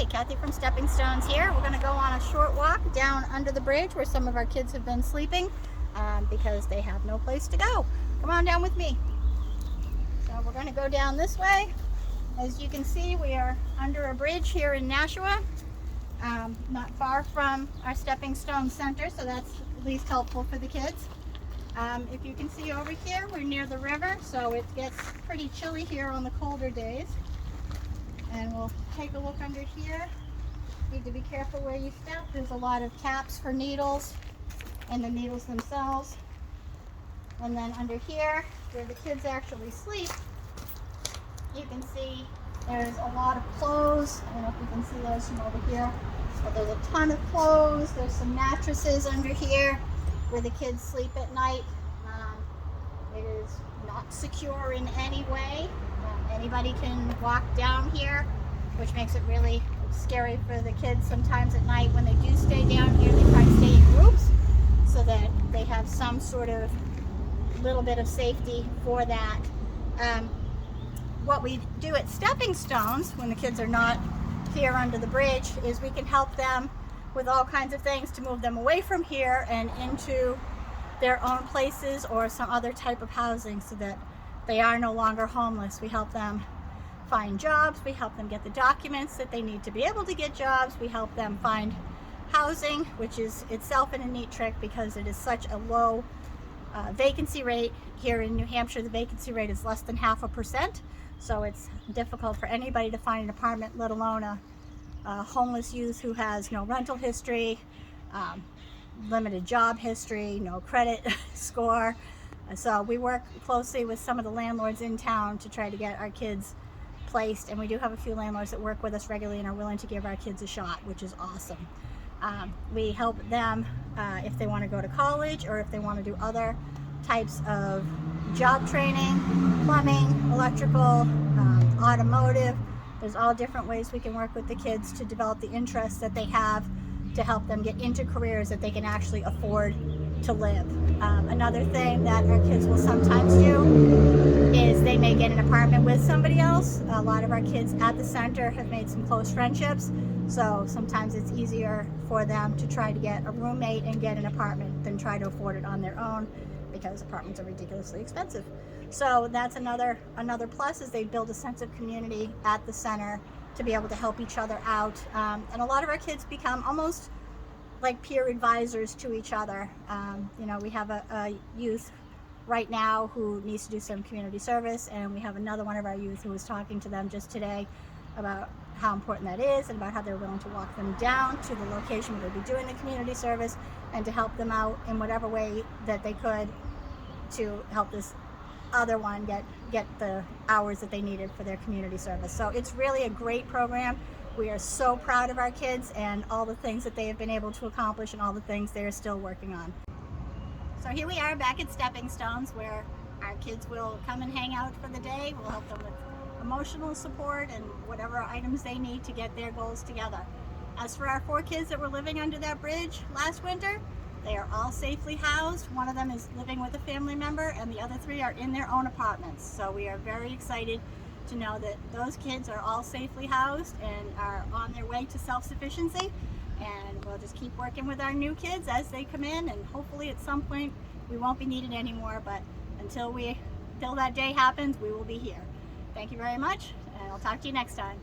Kathy from Stepping Stones here. We're going to go on a short walk down under the bridge where some of our kids have been sleeping because they have no place to go. Come on down with me. So we're going to go down this way. As you can see, we are under a bridge here in Nashua, not far from our Stepping Stone Center, so that's at least helpful for the kids. If you can see over here, we're near the river, so it gets pretty chilly here on the colder days. And we'll take a look under here. Need to be careful where you step. There's a lot of caps for needles and the needles themselves. And then under here, where the kids actually sleep, you can see there's a lot of clothes. I don't know if you can see those from over here, but there's a ton of clothes. There's some mattresses under here where the kids sleep at night. It is not secure in any way. Anybody can walk down here, which makes it really scary for the kids sometimes at night. When they do stay down here, they try to stay in groups so that they have some sort of little bit of safety for that. What we do at Stepping Stones when the kids are not here under the bridge is we can help them with all kinds of things to move them away from here and into their own places or some other type of housing so that they are no longer homeless. We help them find jobs. We help them get the documents that they need to be able to get jobs. We help them find housing, which is itself a neat trick because it is such a low vacancy rate. Here in New Hampshire, the vacancy rate is less than 0.5%. So it's difficult for anybody to find an apartment, let alone a homeless youth who has no rental history, limited job history, no credit score. So we work closely with some of the landlords in town to try to get our kids placed, and we do have a few landlords that work with us regularly and are willing to give our kids a shot, which is awesome. We help them if they want to go to college or if they want to do other types of job training, plumbing, electrical, automotive. There's all different ways we can work with the kids to develop the interests that they have to help them get into careers that they can actually afford to live. Another thing that our kids will sometimes do is they may get an apartment with somebody else. A lot of our kids at the center have made some close friendships, so sometimes it's easier for them to try to get a roommate and get an apartment than try to afford it on their own because apartments are ridiculously expensive. So that's another plus, is they build a sense of community at the center to be able to help each other out. And a lot of our kids become almost like peer advisors to each other. We have a youth right now who needs to do some community service, and we have another one of our youth who was talking to them just today about how important that is and about how they're willing to walk them down to the location where they'll be doing the community service and to help them out in whatever way that they could to help this other one get the hours that they needed for their community service. So it's really a great program. We are so proud of our kids and all the things that they have been able to accomplish and all the things they're still working on. So here we are back at Stepping Stones, where our kids will come and hang out for the day. We'll help them with emotional support and whatever items they need to get their goals together. As for our 4 kids that were living under that bridge last winter, they are all safely housed. One of them is living with a family member and the other 3 are in their own apartments. So we are very excited to know that those kids are all safely housed and are on their way to self-sufficiency. And we'll just keep working with our new kids as they come in, and hopefully at some point we won't be needed anymore, but until that day happens, we will be here. Thank you very much, and I'll talk to you next time.